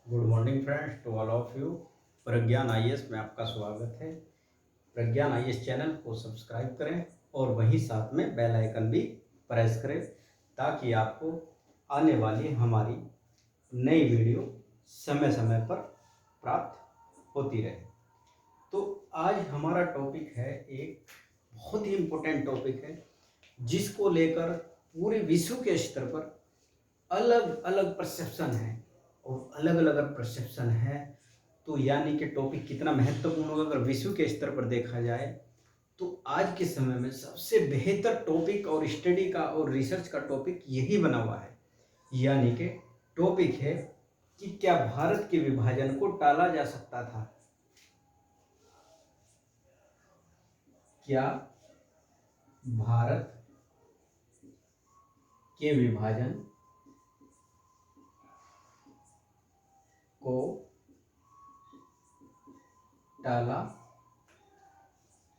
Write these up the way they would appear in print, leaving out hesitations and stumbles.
Good morning friends to all of you. Pragyan IAS में आपका स्वागत है। प्रज्ञान आईएएस चैनल को सब्सक्राइब करें और वहीं साथ में बेल आइकन भी प्रेस करें ताकि आपको आने वाली हमारी नई वीडियो समय समय पर प्राप्त होती रहे। तो आज हमारा टॉपिक है, एक बहुत ही इम्पोर्टेंट टॉपिक है जिसको लेकर पूरे विश्व के स्तर पर अलग अलग परसेप्शन है। और अलग अलग अगर परसेप्शन है तो यानी कि टॉपिक कितना महत्वपूर्ण होगा अगर विश्व के स्तर पर देखा जाए तो आज के समय में सबसे बेहतर टॉपिक और स्टडी का और रिसर्च का टॉपिक यही बना हुआ है। यानी कि टॉपिक है कि क्या भारत के विभाजन को टाला जा सकता था। क्या भारत के विभाजन को टाला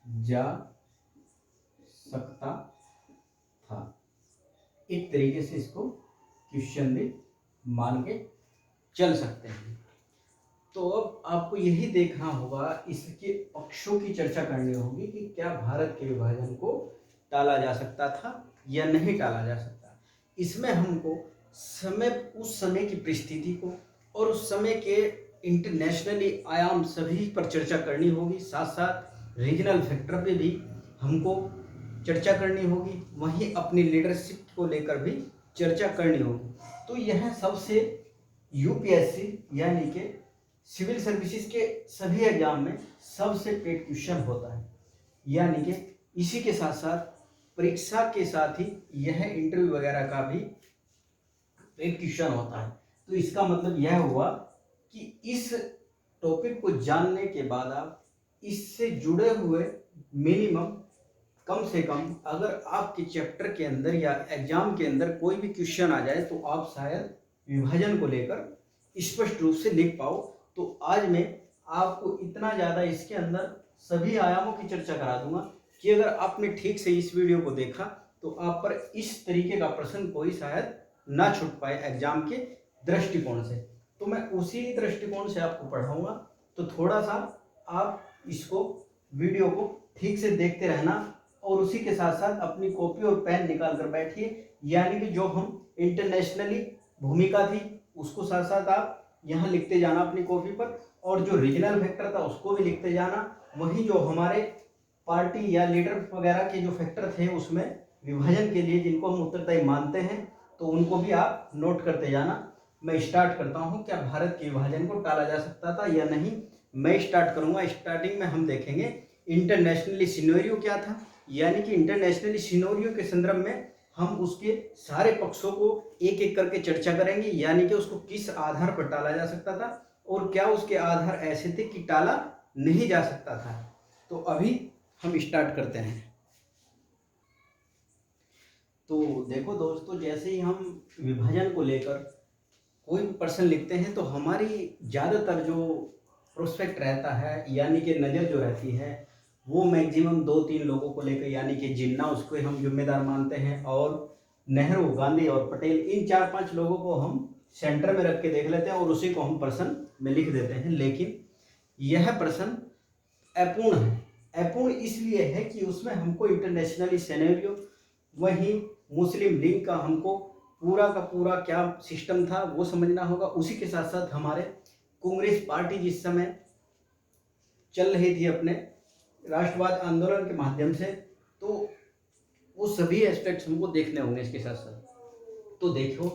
जा सकता था। एक तरीके से इसको क्वेश्चन भी मान के चल सकते हैं। तो अब आपको यही देखना होगा, इसके पक्षों की चर्चा करनी होगी कि क्या भारत के विभाजन को टाला जा सकता था या नहीं टाला जा सकता। इसमें हमको उस समय की परिस्थिति को और उस समय के इंटरनेशनली आयाम सभी पर चर्चा करनी होगी। साथ साथ रीजनल फैक्टर पे भी हमको चर्चा करनी होगी, वहीं अपनी लीडरशिप को लेकर भी चर्चा करनी होगी। तो यह सबसे यूपीएससी यानी कि सिविल सर्विसेज के सभी एग्जाम में सबसे पेड क्वेश्चन होता है। यानी कि इसी के साथ साथ परीक्षा के साथ ही यह इंटरव्यू वगैरह का भी पेड क्वेश्चन होता है। तो इसका मतलब यह हुआ कि इस टॉपिक को जानने के बाद आप इससे जुड़े हुए मिनिमम कम से कम अगर आपके चैप्टर के अंदर या एग्जाम के अंदर कोई भी क्वेश्चन आ जाए तो आप शायद विभाजन को लेकर स्पष्ट रूप से लिख पाओ। तो आज मैं आपको इतना ज़्यादा इसके अंदर सभी आयामों की चर्चा करा दूंगा कि अगर आपने ठीक से इस वीडियो को देखा तो आप पर इस तरीके का प्रश्न कोई शायद ना छूट पाए एग्जाम के दृष्टिकोण से। तो मैं उसी दृष्टिकोण से आपको पढ़ाऊंगा। तो थोड़ा सा आप इसको वीडियो को ठीक से देखते रहना और उसी के साथ साथ अपनी कॉपी और पेन निकाल कर बैठिए। यानी कि जो हम इंटरनेशनली भूमिका थी उसको साथ साथ आप यहाँ लिखते जाना अपनी कॉपी पर, और जो रीजनल फैक्टर था उसको भी लिखते जाना। वहीं जो हमारे पार्टी या लीडर वगैरह के जो फैक्टर थे उसमें विभाजन के लिए जिनको हम उत्तरदायी मानते हैं तो उनको भी आप नोट करते जाना। मैं स्टार्ट करता हूँ, क्या भारत के विभाजन को टाला जा सकता था या नहीं। मैं स्टार्ट करूँगा। स्टार्टिंग में हम देखेंगे इंटरनेशनली सिनेरियो क्या था। यानी कि इंटरनेशनली सिनेरियो के संदर्भ में हम उसके सारे पक्षों को एक एक करके चर्चा करेंगे। यानी कि उसको किस आधार पर टाला जा सकता था और क्या उसके आधार ऐसे थे कि टाला नहीं जा सकता था। तो अभी हम स्टार्ट करते हैं। तो देखो दोस्तों, जैसे ही हम विभाजन को लेकर कोई भी प्रश्न लिखते हैं तो हमारी ज़्यादातर जो प्रोस्पेक्ट रहता है यानी कि नज़र जो रहती है वो मैक्सिमम 2-3 लोगों को लेकर, यानी कि जिन्ना उसको हम जिम्मेदार मानते हैं और नेहरू, गांधी और पटेल, इन 4-5 लोगों को हम सेंटर में रख के देख लेते हैं और उसी को हम प्रश्न में लिख देते हैं। लेकिन यह प्रश्न अपूर्ण है। अपूर्ण इसलिए है कि उसमें हमको इंटरनेशनली सिनेरियो, वहीं मुस्लिम लीग का हमको पूरा का पूरा क्या सिस्टम था वो समझना होगा। उसी के साथ साथ हमारे कांग्रेस पार्टी जिस समय चल रही थी अपने राष्ट्रवाद आंदोलन के माध्यम से, तो वो सभी एस्पेक्ट्स हमको देखने होंगे इसके साथ साथ। तो देखो,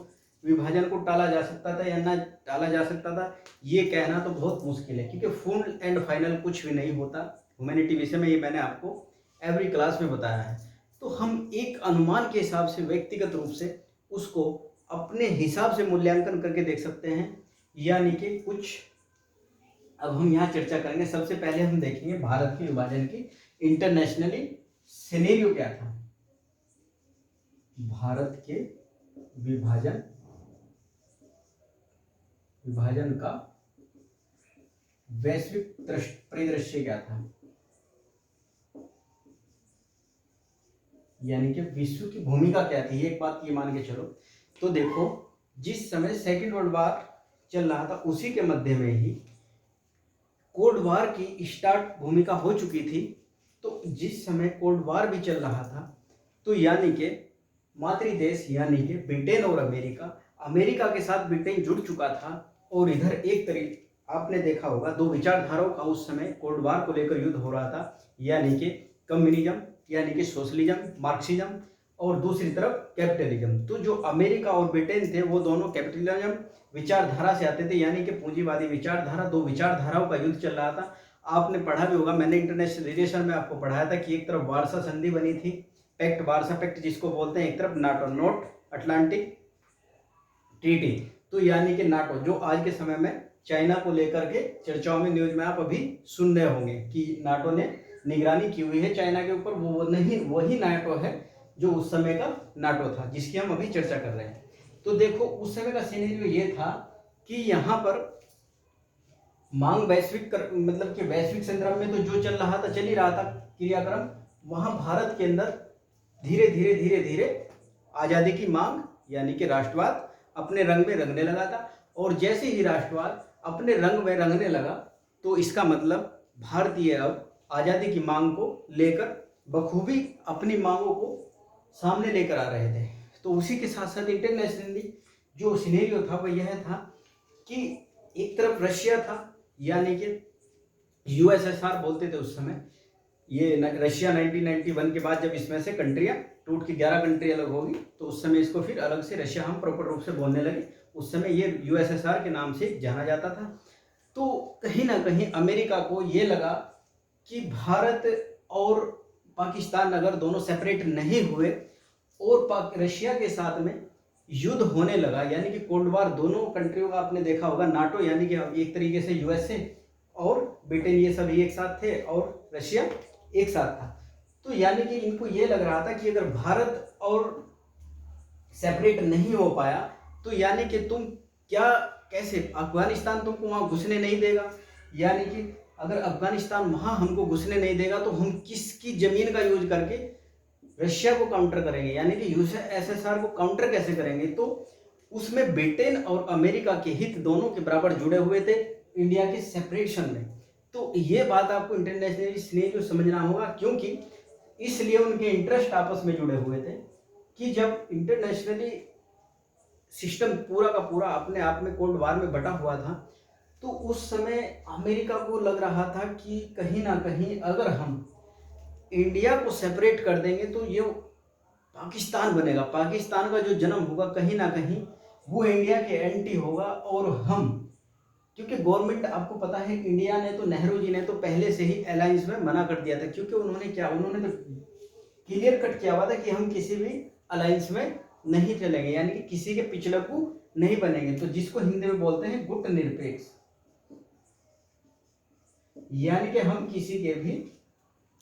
विभाजन को टाला जा सकता था या ना टाला जा सकता था ये कहना तो बहुत मुश्किल है, क्योंकि फुल एंड फाइनल कुछ भी नहीं होता। ह्यूमैनिटी विषय में ये मैंने आपको एवरी क्लास में बताया है। तो हम एक अनुमान के हिसाब से व्यक्तिगत रूप से उसको अपने हिसाब से मूल्यांकन करके देख सकते हैं। यानी कि कुछ अब हम यहाँ चर्चा करेंगे। सबसे पहले हम देखेंगे भारत के विभाजन की इंटरनेशनली सिनेरियो क्या था। भारत के विभाजन का वैश्विक परिदृश्य क्या था, यानी कि विश्व की भूमिका क्या थी। एक बात ये मान के चलो। तो देखो, जिस समय सेकेंड वर्ल्ड वार चल रहा था, उसी के मध्य में ही कोल्ड वार की स्टार्ट भूमिका हो चुकी थी। तो जिस समय कोल्ड वार भी चल रहा था, तो यानी कि मातृ देश यानी कि ब्रिटेन और अमेरिका, अमेरिका के साथ ब्रिटेन जुड़ चुका था, और इधर एक तरीके आपने देखा होगा दो विचारधाराओं का उस समय कोल्ड वार को लेकर युद्ध हो रहा था, यानी कि कम्युनिज्म यानी कि सोशलिज्म मार्क्सिज्म, और दूसरी तरफ कैपिटलिज्म। तो जो अमेरिका और ब्रिटेन थे वो दोनों कैपिटलिज्म विचारधारा से आते थे, यानी कि पूंजीवादी विचारधारा, दो विचारधाराओं का युद्ध चल रहा था। आपने पढ़ा भी होगा, मैंने इंटरनेशनल रिलेशन में आपको पढ़ाया था कि एक तरफ वार्सा संधि बनी थी, पैक्ट, वार्सा पैक्ट जिसको बोलते हैं, एक तरफ नाटो, नॉर्थ अटलांटिक ट्रीटी, तो यानी कि नाटो, जो आज के समय में चाइना को लेकर के चर्चाओं में, न्यूज में आप अभी सुन रहे होंगे कि नाटो ने निगरानी की हुई है चाइना के ऊपर, वो नहीं, वही नाटो है जो उस समय का नाटो था जिसकी हम अभी चर्चा कर रहे हैं। तो देखो उस समय का सिनेरियो ये था कि यहाँ पर मांग मतलब कि वैश्विक संदर्भ में तो जो चल रहा था, चल ही रहा था क्रियाक्रम, वहां भारत के अंदर धीरे धीरे धीरे धीरे आजादी की मांग यानी कि राष्ट्रवाद अपने रंग में रंगने लगा था। और जैसे ही राष्ट्रवाद अपने रंग में रंगने लगा, तो इसका मतलब भारतीय अब आजादी की मांग को लेकर बखूबी अपनी मांगों को सामने लेकर आ रहे थे। तो उसी के साथ साथ इंटरनेशनली जो सिनेरियो था वह यह था कि एक तरफ रशिया था, यानी कि यूएसएसआर बोलते थे उस समय, ये रशिया 1991 के बाद जब इसमें से कंट्रियां टूट के 11 कंट्री अलग होगी, तो उस समय इसको फिर अलग से रशिया हम प्रॉपर रूप से बोलने लगे। उस समय ये यूएसएसआर के नाम से जाना जाता था। तो कहीं ना कहीं अमेरिका को ये लगा कि भारत और पाकिस्तान अगर दोनों सेपरेट नहीं हुए और रशिया के साथ में युद्ध होने लगा, यानी कि कोल्ड वार दोनों कंट्रियों का आपने देखा होगा, नाटो यानी कि एक तरीके से यूएसए और ब्रिटेन ये सभी एक साथ थे और रशिया एक साथ था। तो यानी कि इनको ये लग रहा था कि अगर भारत और सेपरेट नहीं हो पाया तो यानी कि तुम क्या, कैसे अफगानिस्तान तुमको वहां घुसने नहीं देगा, यानी कि अगर अफगानिस्तान वहां हमको घुसने नहीं देगा तो हम किसकी जमीन का यूज करके रशिया को काउंटर करेंगे, यानी कि यूएसएसआर को काउंटर कैसे करेंगे। तो उसमें ब्रिटेन और अमेरिका के हित दोनों के बराबर जुड़े हुए थे इंडिया के सेपरेशन में। तो ये बात आपको इंटरनेशनल सिनेरियो समझना होगा, क्योंकि इसलिए उनके इंटरेस्ट आपस में जुड़े हुए थे कि जब इंटरनेशनली सिस्टम पूरा का पूरा अपने आप में कोल्ड वार में बटा हुआ था, तो उस समय अमेरिका को लग रहा था कि कहीं ना कहीं अगर हम इंडिया को सेपरेट कर देंगे तो ये पाकिस्तान बनेगा, पाकिस्तान का जो जन्म होगा कहीं ना कहीं वो इंडिया के एंटी होगा। और हम, क्योंकि गवर्नमेंट आपको पता है कि इंडिया ने तो, नेहरू जी ने तो पहले से ही अलायंस में मना कर दिया था, क्योंकि उन्होंने क्या, उन्होंने तो क्लियर कट किया हुआ था कि हम किसी भी अलायंस में नहीं चलेंगे, यानी कि किसी के पिछलकू नहीं बनेंगे। तो जिसको हिंदी में बोलते हैं गुट निरपेक्ष, यानी कि हम किसी के भी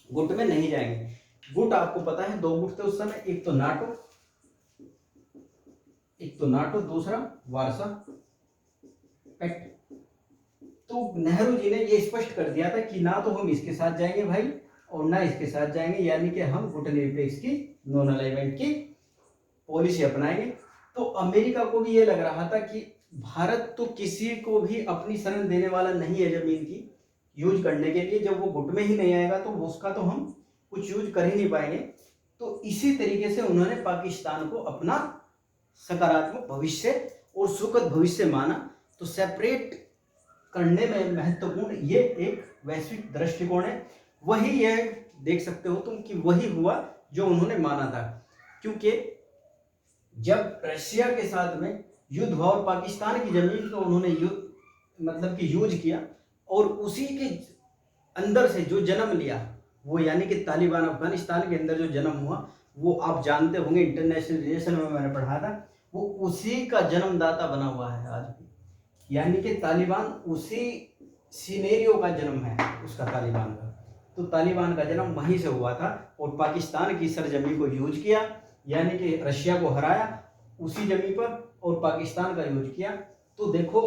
गुट में नहीं जाएंगे। गुट आपको पता है दो गुट थे उस समय, एक तो नाटो, दूसरा वार्सा पैक्ट। तो नेहरू जी ने ये स्पष्ट कर दिया था कि ना तो हम इसके साथ जाएंगे भाई और ना इसके साथ जाएंगे, यानी कि हम गुट निरपेक्ष की, नॉन अलाइनमेंट की पॉलिसी अपनाएंगे। तो अमेरिका को भी ये लग रहा था कि भारत तो किसी को भी अपनी शरण देने वाला नहीं है जमीन की यूज करने के लिए, जब वो गुट में ही नहीं आएगा तो उसका तो हम कुछ यूज कर ही नहीं पाएंगे। तो इसी तरीके से उन्होंने पाकिस्तान को अपना सकारात्मक भविष्य और सुखद भविष्य माना। तो सेपरेट करने में महत्वपूर्ण ये एक वैश्विक दृष्टिकोण है। वही ये देख सकते हो तुम कि वही हुआ जो उन्होंने माना था, क्योंकि जब रशिया के साथ में युद्ध हुआ और पाकिस्तान की जमीन को उन्होंने मतलब कि यूज किया, और उसी के अंदर से जो जन्म लिया वो, यानी कि तालिबान, अफगानिस्तान के अंदर जो जन्म हुआ वो आप जानते होंगे, इंटरनेशनल रिलेशन में मैंने पढ़ा था, वो उसी का जन्मदाता बना हुआ है आज भी, यानी कि तालिबान उसी सिनेरियो का जन्म है उसका, तालिबान का। तो तालिबान का जन्म वहीं से हुआ था और पाकिस्तान की सरजमी को यूज किया, यानी कि रशिया को हराया उसी जमीन पर और पाकिस्तान का यूज किया। तो देखो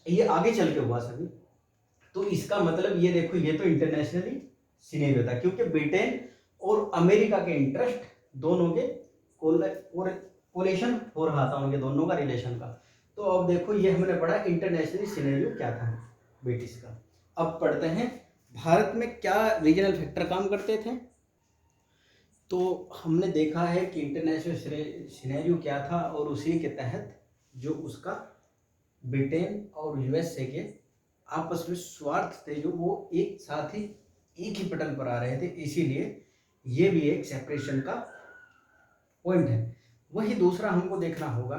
ये आगे चल के हुआ सभी। तो इसका मतलब ये देखो, ये तो इंटरनेशनली सिनेरियो था, क्योंकि ब्रिटेन और अमेरिका के इंटरेस्ट दोनों के कोलेशन हो रहा था, उनके दोनों का रिलेशन का। तो अब देखो ये हमने पढ़ा इंटरनेशनल सिनेरियो क्या था ब्रिटिश का। अब पढ़ते हैं भारत में क्या रीजनल फैक्टर काम करते थे। तो हमने देखा है कि इंटरनेशनल सिनेरियो क्या था, और उसी के तहत जो उसका ब्रिटेन और यूएसए के आपस में स्वार्थ थे जो वो एक साथ ही एक ही पटल पर आ रहे थे, इसीलिए ये भी एक सेपरेशन का पॉइंट है। वही दूसरा हमको देखना होगा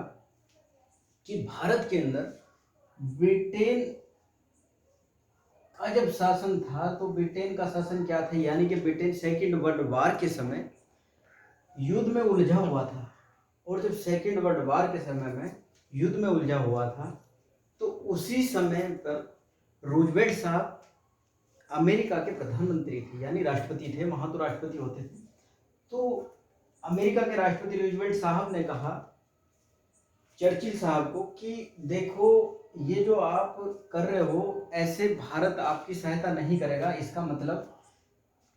कि भारत के अंदर ब्रिटेन का जब शासन था तो ब्रिटेन का शासन क्या था, यानी कि ब्रिटेन सेकेंड वर्ल्ड वार के समय युद्ध में उलझा हुआ था। और जब सेकेंड वर्ल्ड वार के समय में युद्ध में उलझा हुआ था तो उसी समय पर रूजवेल्ट साहब अमेरिका के प्रधानमंत्री थे, यानी राष्ट्रपति थे, वहाँ तो राष्ट्रपति होते थे। तो अमेरिका के राष्ट्रपति रूजवेल्ट साहब ने कहा चर्चिल साहब को कि देखो ये जो आप कर रहे हो ऐसे भारत आपकी सहायता नहीं करेगा। इसका मतलब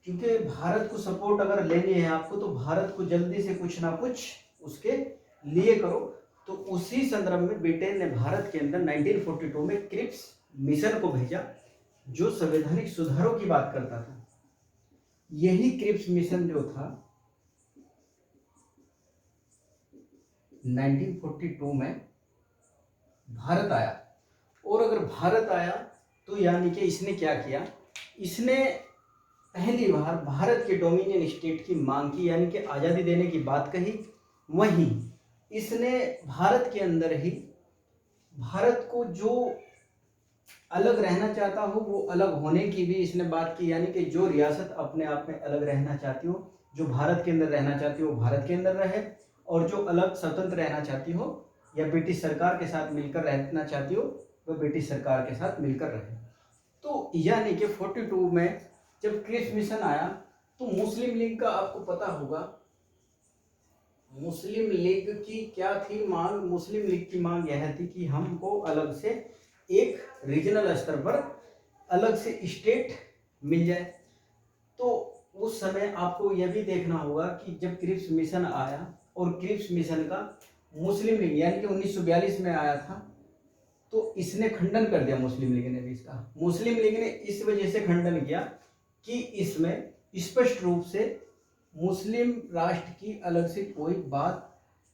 क्योंकि भारत को सपोर्ट अगर लेनी है आपको तो भारत को जल्दी से कुछ ना कुछ उसके लिए करो। तो उसी संदर्भ में ब्रिटेन ने भारत के अंदर 1942 में क्रिप्स मिशन को भेजा जो संवैधानिक सुधारों की बात करता था। यही क्रिप्स मिशन जो था 1942 में भारत आया। और अगर भारत आया तो यानी कि इसने क्या किया, इसने पहली बार भारत के डोमिनियन स्टेट की मांग की, यानी कि आज़ादी देने की बात कही। वहीं इसने भारत के अंदर ही भारत को जो अलग रहना चाहता हो वो अलग होने की भी इसने बात की, यानी कि जो रियासत अपने आप में अलग रहना चाहती हो, जो भारत के अंदर रहना चाहती हो भारत के अंदर रहे, और जो अलग स्वतंत्र रहना चाहती हो या ब्रिटिश सरकार के साथ मिलकर रहना चाहती हो वह ब्रिटिश सरकार के साथ मिलकर रहे। तो यानी कि 42 में जब क्रिप्स मिशन आया तो मुस्लिम लीग का आपको पता होगा, मुस्लिम लीग की क्या थी मांग। मुस्लिम लीग की मांग यह थी कि हमको अलग से एक रीजनल स्तर पर अलग से स्टेट मिल जाए। तो उस समय आपको यह भी देखना होगा कि जब क्रिप्स मिशन आया और क्रिप्स मिशन का मुस्लिम लीग यानी कि 1942 में आया था तो इसने खंडन कर दिया मुस्लिम लीग ने भी इसका। मुस्लिम लीग ने इस वजह से खंडन किया कि इसमें स्पष्ट रूप से मुस्लिम राष्ट्र की अलग से कोई बात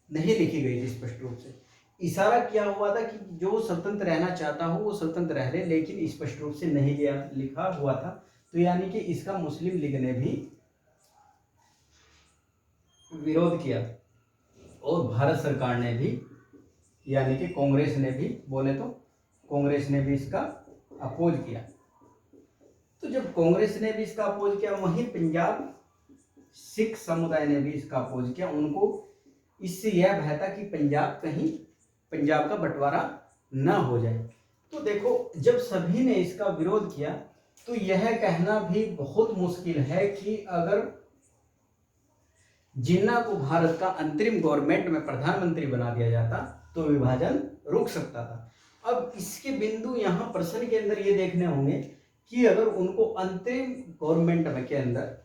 नहीं लिखी गई थी। स्पष्ट रूप से इशारा किया हुआ था कि जो स्वतंत्र रहना चाहता हो वो स्वतंत्र रह ले, लेकिन स्पष्ट रूप से नहीं लिखा हुआ था। तो यानी कि इसका मुस्लिम लीग ने भी विरोध किया और भारत सरकार ने भी यानी कि कांग्रेस ने भी, बोले तो कांग्रेस ने भी इसका अपोज किया। तो जब कांग्रेस ने भी इसका अपोज किया वहीं पंजाब सिख समुदाय ने भी इसका अपोज किया। उनको इससे यह भय था कि पंजाब का बंटवारा ना हो जाए। तो देखो जब सभी ने इसका विरोध किया तो यह कहना भी बहुत मुश्किल है कि अगर जिन्ना को भारत का अंतरिम गवर्नमेंट में प्रधानमंत्री बना दिया जाता तो विभाजन रुक सकता था। अब इसके बिंदु यहाँ प्रश्न के अंदर ये देखने होंगे कि अगर उनको अंतरिम गवर्नमेंट में के अंदर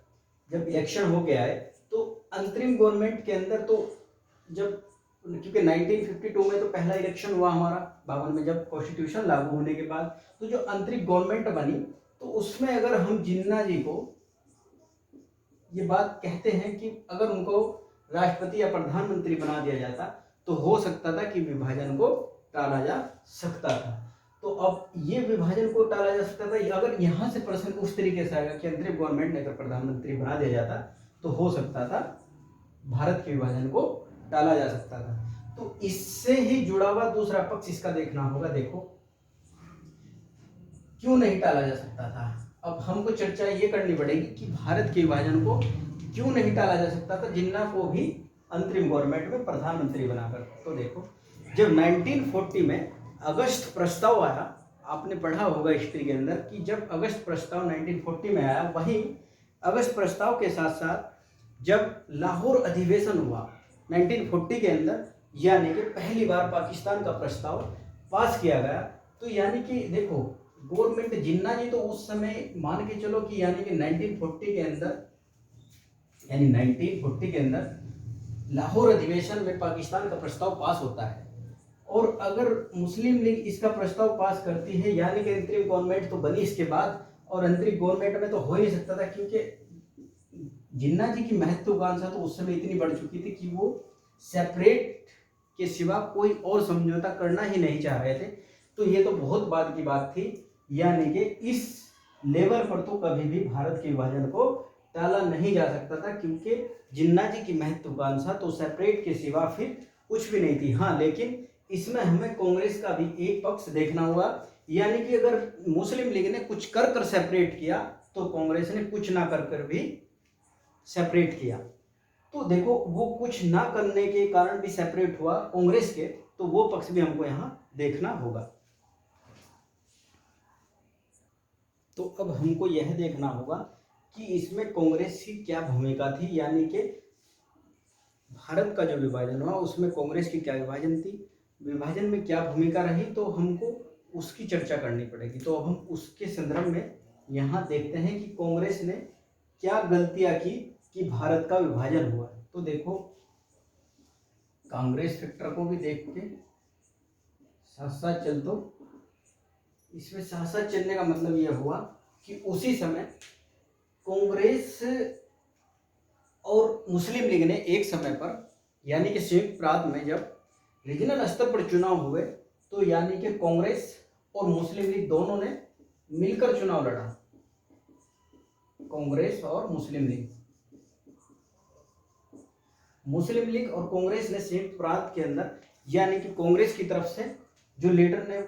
जब इलेक्शन हो गया है तो अंतरिम गवर्नमेंट के अंदर तो जब क्योंकि 1952 में तो पहला इलेक्शन हुआ हमारा 52 में जब कॉन्स्टिट्यूशन लागू होने के बाद, तो जो अंतरिम गवर्नमेंट बनी तो उसमें अगर हम जिन्ना जी को ये बात कहते हैं कि अगर उनको राष्ट्रपति या प्रधानमंत्री बना दिया जाता तो हो सकता था कि विभाजन को टाला जा सकता था। तो अब ये विभाजन को टाला जा सकता था। अगर यहाँ से प्रश्न उस तरीके से आएगा कि अंतरिम गवर्नमेंट ने अगर प्रधानमंत्री बना दिया जाता तो हो सकता था भारत के विभाजन को टाला जा सकता था। तो इससे ही जुड़ा हुआ दूसरा पक्ष इसका देखना होगा। देखो क्यों नहीं टाला जा सकता था। अब हमको चर्चा ये करनी पड़ेगी कि भारत के विभाजन को क्यों नहीं टाला जा सकता था, जिन्ना को भी अंतरिम गवर्नमेंट में प्रधानमंत्री बनाकर। तो देखो जब 1940 में अगस्त प्रस्ताव आया, आपने पढ़ा होगा हिस्ट्री के अंदर कि जब अगस्त प्रस्ताव 1940 में आया, वहीं अगस्त प्रस्ताव के साथ साथ जब लाहौर अधिवेशन हुआ 1940 के अंदर, यानी कि पहली बार पाकिस्तान का प्रस्ताव पास किया गया। तो यानी कि देखो गवर्नमेंट जिन्ना जी तो उस समय मान के चलो कि यानी कि 1940 के अंदर लाहौर अधिवेशन में पाकिस्तान का प्रस्ताव पास होता है और अगर मुस्लिम लीग इसका प्रस्ताव पास करती है, यानी कि अंतरिम गवर्नमेंट तो बनी इसके बाद, और अंतरिम गवर्नमेंट में तो हो ही नहीं सकता था, क्योंकि जिन्ना जी की महत्वाकांक्षा तो उस समय इतनी बढ़ चुकी थी कि वो सेपरेट के सिवा कोई और समझौता करना ही नहीं चाह रहे थे। तो ये तो बहुत बाद की बात थी, यानी कि इस लेवल पर तो कभी भी भारत के विभाजन को टाला नहीं जा सकता था, क्योंकि जिन्ना जी की महत्वाकांक्षा तो सेपरेट के सिवा फिर कुछ भी नहीं थी। हाँ, लेकिन इसमें हमें कांग्रेस का भी एक पक्ष देखना होगा, यानी कि अगर मुस्लिम लीग ने कुछ कर कर सेपरेट किया तो कांग्रेस ने कुछ ना कर कर भी सेपरेट किया। तो देखो, वो कुछ ना करने के कारण भी सेपरेट हुआ कांग्रेस के, तो वो पक्ष भी हमको यहाँ देखना होगा। तो अब हमको यह देखना होगा कि इसमें कांग्रेस की क्या भूमिका थी, यानी कि भारत का जो विभाजन हुआ उसमें कांग्रेस की क्या विभाजन में क्या भूमिका रही, तो हमको उसकी चर्चा करनी पड़ेगी। तो अब हम उसके संदर्भ में यहाँ देखते हैं कि कांग्रेस ने क्या गलतियां की कि भारत का विभाजन हुआ। तो देखो, कांग्रेस फैक्टर को भी देख के साथ साथ चल, तो इसमें साथ साथ चलने का मतलब यह हुआ कि उसी समय कांग्रेस और मुस्लिम लीग ने एक समय पर, यानी कि संयुक्त प्रांत में जब रीजनल स्तर पर चुनाव हुए, तो यानी कि कांग्रेस और मुस्लिम लीग दोनों ने मिलकर चुनाव लड़ा। कांग्रेस और मुस्लिम लीग और कांग्रेस ने संयुक्त प्रांत के अंदर, यानी कि कांग्रेस की तरफ से जो लीडर ने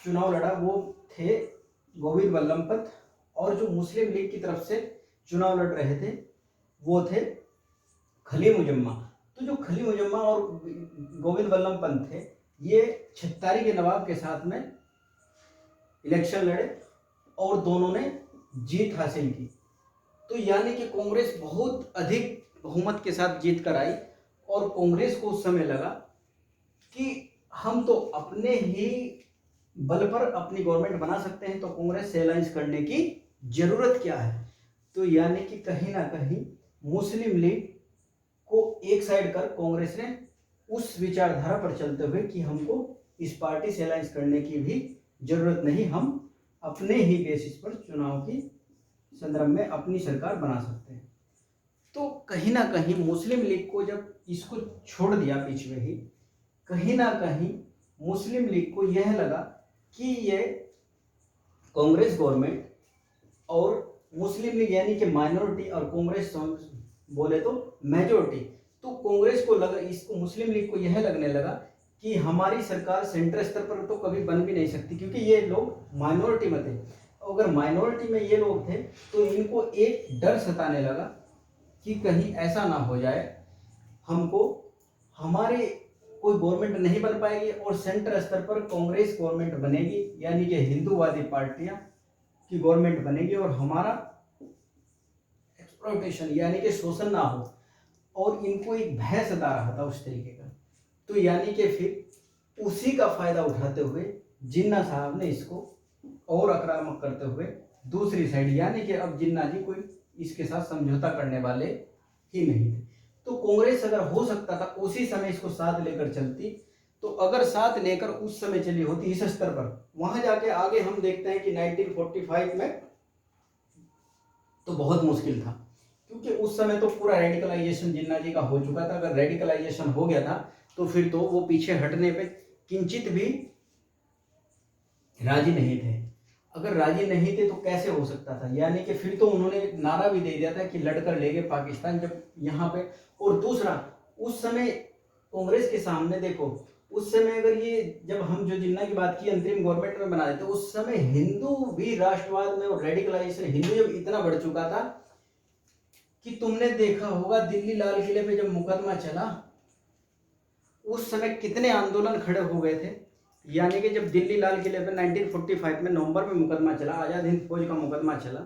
चुनाव लड़ा वो थे गोविंद वल्लभ पंत, और जो मुस्लिम लीग की तरफ से चुनाव लड़ रहे थे वो थे खलील मुजम्मा। तो जो खलील मुजम्मा और गोविंद वल्लभ पंत थे, ये छत्तारी के नवाब के साथ में इलेक्शन लड़े और दोनों ने जीत हासिल की। तो यानी कि कांग्रेस बहुत अधिक बहुमत के साथ जीत कर आई, और कांग्रेस को उस समय लगा कि हम तो अपने ही बल पर अपनी गवर्नमेंट बना सकते हैं, तो कांग्रेस से अलायंस करने की जरूरत क्या है। तो यानी कि कहीं ना कहीं मुस्लिम लीग को एक साइड कर कांग्रेस ने उस विचारधारा पर चलते हुए कि हमको इस पार्टी से अलायंस करने की भी जरूरत नहीं, हम अपने ही बेसिस पर चुनाव की संदर्भ में अपनी सरकार बना सकते हैं। तो कहीं ना कहीं मुस्लिम लीग को जब इसको छोड़ दिया बीच में ही, कहीं ना कहीं मुस्लिम लीग को यह लगा कि ये कांग्रेस गवर्नमेंट और मुस्लिम लीग यानी कि माइनॉरिटी और कांग्रेस बोले तो मेजोरिटी, तो कांग्रेस को लगा, इसको मुस्लिम लीग को यह लगने लगा कि हमारी सरकार सेंटर स्तर पर तो कभी बन भी नहीं सकती, क्योंकि ये लोग माइनॉरिटी में थे। अगर माइनॉरिटी में ये लोग थे तो इनको एक डर सताने लगा कि कहीं ऐसा ना हो जाए हमको हमारे कोई गवर्नमेंट नहीं बन पाएगी और सेंटर स्तर पर कांग्रेस गवर्नमेंट बनेगी, यानी कि हिंदूवादी पार्टियां की गवर्नमेंट बनेगी और हमारा एक्सप्लॉयटेशन यानी कि शोषण ना हो, और इनको एक भय सता रहा था उस तरीके का। तो यानी कि फिर उसी का फायदा उठाते हुए जिन्ना साहब ने इसको और आक्रामक करते हुए दूसरी साइड, यानी कि अब जिन्ना जी कोई इसके साथ समझौता करने वाले ही नहीं थे। तो कांग्रेस अगर हो सकता था उसी समय इसको साथ लेकर चलती, तो अगर साथ लेकर उस समय चली होती इस स्तर पर, वहां जाके आगे हम देखते हैं कि 1945 में तो बहुत मुश्किल था, क्योंकि उस समय तो पूरा रेडिकलाइजेशन जिन्ना जी का हो चुका था। अगर रेडिकलाइजेशन हो गया था तो फिर तो वो पीछे हटने पे किंचित भी राजी नहीं थे। अगर राजी नहीं थे तो कैसे हो सकता था, यानी कि फिर तो उन्होंने नारा भी दे दिया था कि लड़कर लेंगे पाकिस्तान जब यहाँ पे। और दूसरा, उस समय कांग्रेस के सामने देखो, उस समय अगर ये जब हम जो जिन्ना की बात की अंतरिम गवर्नमेंट में बना देते, उस समय हिंदू भी राष्ट्रवाद में और रेडिकलाइजेशन हिंदू जब इतना बढ़ चुका था कि तुमने देखा होगा दिल्ली लाल किले पे जब मुकदमा चला उस समय कितने आंदोलन खड़े हो गए थे। यानी कि जब दिल्ली लाल किले पे 1945 में नवंबर में मुकदमा चला, आज़ाद हिंद फौज का मुकदमा चला,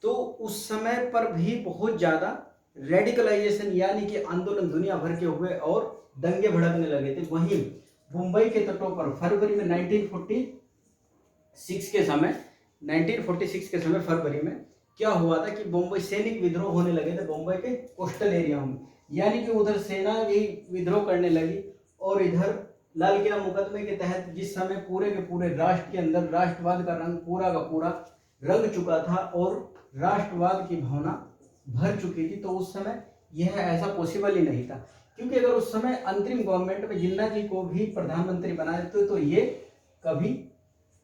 तो उस समय पर भी बहुत ज़्यादा रेडिकलाइजेशन यानी कि आंदोलन दुनिया भर के हुए और दंगे भड़कने लगे थे। वहीं मुंबई के तटों पर फरवरी में 1946 के समय फरवरी में क्या हुआ था कि बम्बई सैनिक विद्रोह होने लगे थे बम्बई के कोस्टल एरिया में, यानी कि उधर सेना भी विद्रोह करने लगी और इधर लाल किला मुकदमे के तहत जिस समय पूरे के पूरे राष्ट्र के अंदर राष्ट्रवाद का रंग पूरा का पूरा रंग चुका था और राष्ट्रवाद की भावना भर चुकी थी, तो उस समय यह ऐसा पॉसिबल ही नहीं था, क्योंकि अगर उस समय अंतरिम गवर्नमेंट में जिन्ना जी को भी प्रधानमंत्री बना देते तो ये कभी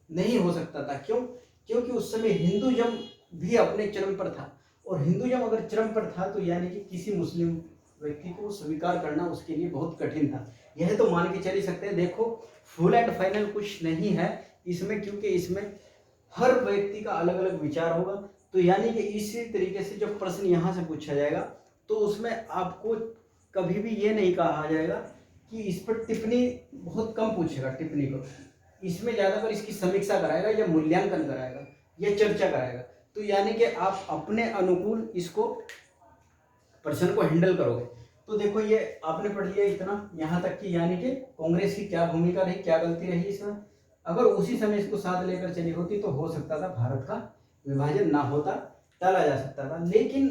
नहीं हो सकता था। क्यों? क्योंकि उस समय हिंदुइज्म भी अपने चरम पर था, और हिंदुइज्म अगर चरम पर था तो यानी कि किसी मुस्लिम व्यक्ति को स्वीकार करना उसके लिए बहुत कठिन था। यह तो मान के चल ही सकते हैं। देखो, फुल एंड फाइनल कुछ नहीं है इसमें, क्योंकि इसमें हर व्यक्ति का अलग अलग विचार होगा। तो यानी कि इसी तरीके से जब प्रश्न यहाँ से पूछा जाएगा तो उसमें आपको कभी भी ये नहीं कहा जाएगा कि इस पर टिप्पणी, बहुत कम पूछेगा टिप्पणी को, इसमें ज़्यादातर इसकी समीक्षा कराएगा या मूल्यांकन कराएगा या चर्चा कराएगा। तो यानी कि आप अपने अनुकूल इसको प्रश्न को हैंडल करोगे। तो देखो, ये आपने पढ़ लिया इतना यहाँ तक कि यानी कि कांग्रेस की क्या भूमिका रही, क्या गलती रही इसमें। अगर उसी समय इसको साथ लेकर चली होती तो हो सकता था भारत का विभाजन ना होता, टाला जा सकता था। लेकिन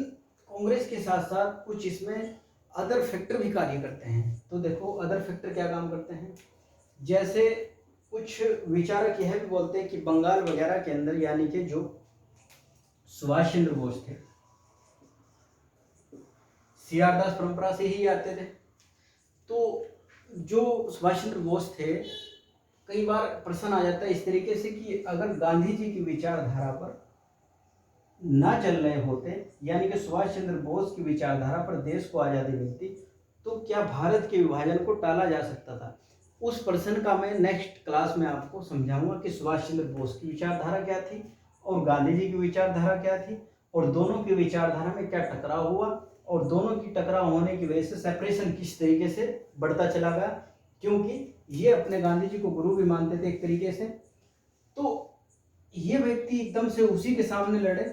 कांग्रेस के साथ साथ कुछ इसमें अदर फैक्टर भी कार्य करते हैं। तो देखो, अदर फैक्टर क्या काम करते हैं, जैसे कुछ विचारक यह भी बोलते हैं कि बंगाल वगैरह के अंदर यानी कि जो सुभाष चंद्र बोस थे, सीआर दास परंपरा से ही आते थे। तो जो सुभाष चंद्र बोस थे, कई बार प्रश्न आ जाता है इस तरीके से कि अगर गांधी जी की विचारधारा पर ना चल रहे होते, यानी कि सुभाष चंद्र बोस की विचारधारा पर देश को आज़ादी मिलती, तो क्या भारत के विभाजन को टाला जा सकता था। उस प्रश्न का मैं नेक्स्ट क्लास में आपको समझाऊंगा कि सुभाष चंद्र बोस की विचारधारा क्या थी और गांधी जी की विचारधारा क्या थी, और दोनों की विचारधारा में क्या टकराव हुआ, और दोनों की टकराव होने की वजह से सेपरेशन किस तरीके से बढ़ता चला गया, क्योंकि ये अपने गांधी जी को गुरु भी मानते थे एक तरीके से। तो ये व्यक्ति एकदम से उसी के सामने लड़े।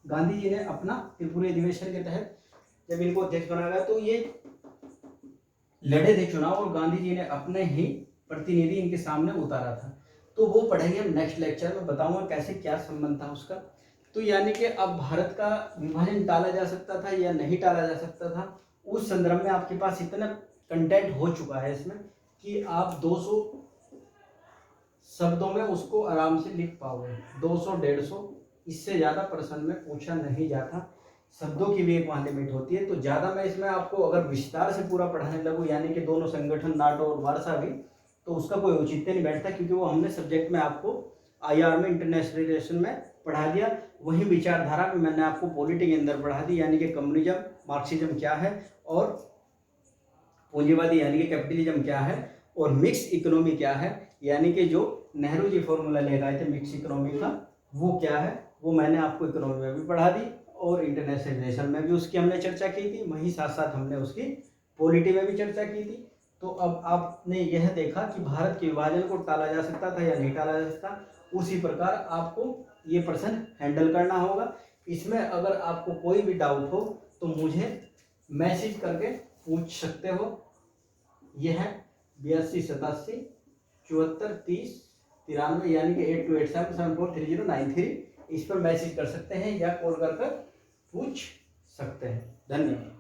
गांधी जी ने अपना त्रिपुरी अधिवेशन के तहत जब इनको अध्यक्ष बनाया गया तो ये लड़े थे चुनाव, और गांधी जी ने अपने ही प्रतिनिधि इनके सामने उतारा था। तो वो पढ़ेंगे हम नेक्स्ट लेक्चर में, बताऊंगा कैसे क्या संबंध था उसका। तो यानी कि अब भारत का विभाजन टाला जा सकता था या नहीं टाला जा सकता था, उस संदर्भ में आपके पास इतना कंटेंट हो चुका है इसमें कि आप 200 शब्दों में उसको आराम से लिख पाओगे। 200-150, इससे ज़्यादा प्रश्न में पूछा नहीं जाता। शब्दों की भी एक वहाँ लिमिट होती है। तो ज़्यादा मैं इसमें आपको अगर विस्तार से पूरा पढ़ाने लगूँ, यानी कि दोनों संगठन नाटो और वारसा भी, तो उसका कोई औचित्य नहीं बैठता, क्योंकि वो हमने सब्जेक्ट में आपको IR में इंटरनेशनल रिलेशन में पढ़ा दिया। वहीं विचारधारा में मैंने आपको पॉलिटी के अंदर पढ़ा दी, यानी कि कम्युनिज्म मार्क्सिज्म क्या है, और पूंजीवादी यानी कि कैपिटलिज्म क्या है, और मिक्स इकोनॉमी क्या है, यानी कि जो नेहरू जी फॉर्मूला ले गए थे मिक्स इकोनॉमी का, वो क्या है, वो मैंने आपको इकोनॉमी में भी पढ़ा दी और इंटरनेशनल रिलेशन में भी उसकी हमने चर्चा की थी। वहीं साथ साथ हमने उसकी पॉलिटी में भी चर्चा की थी। तो अब आपने यह देखा कि भारत के विभाजन को टाला जा सकता था या नहीं टाला जा सकता। उसी प्रकार आपको ये प्रश्न हैंडल करना होगा। इसमें अगर आपको कोई भी डाउट हो तो मुझे मैसेज करके पूछ सकते हो। यह है 82 87 74 30 93, यानी कि 8287743093। इस पर मैसेज कर सकते हैं या कॉल कर पूछ सकते हैं। धन्यवाद।